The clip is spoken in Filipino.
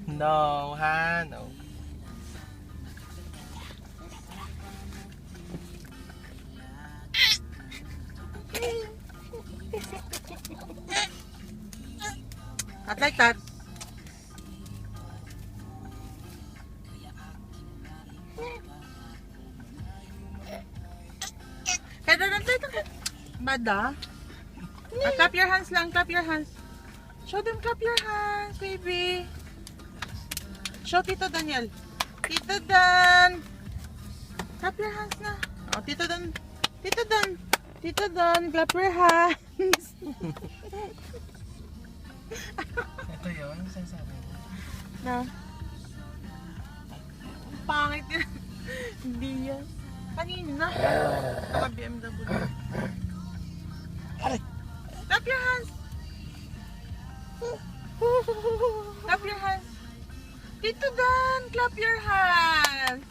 No, ha? No. Not like that. Bada. Clap your hands lang, clap your hands. Show them, clap your hands, baby. Show Tito Daniel. Tito Dan. Clap your hands na. Oh, Tito Dan. Tito Dan. Tito Dan, clap your hands. Ito yun, ang sinasabi mo. Na. Pangit yan. Hindi yan. Kanina. Mga BMW. Clap your hands. Clap your hands. Tito Dan, clap your hands.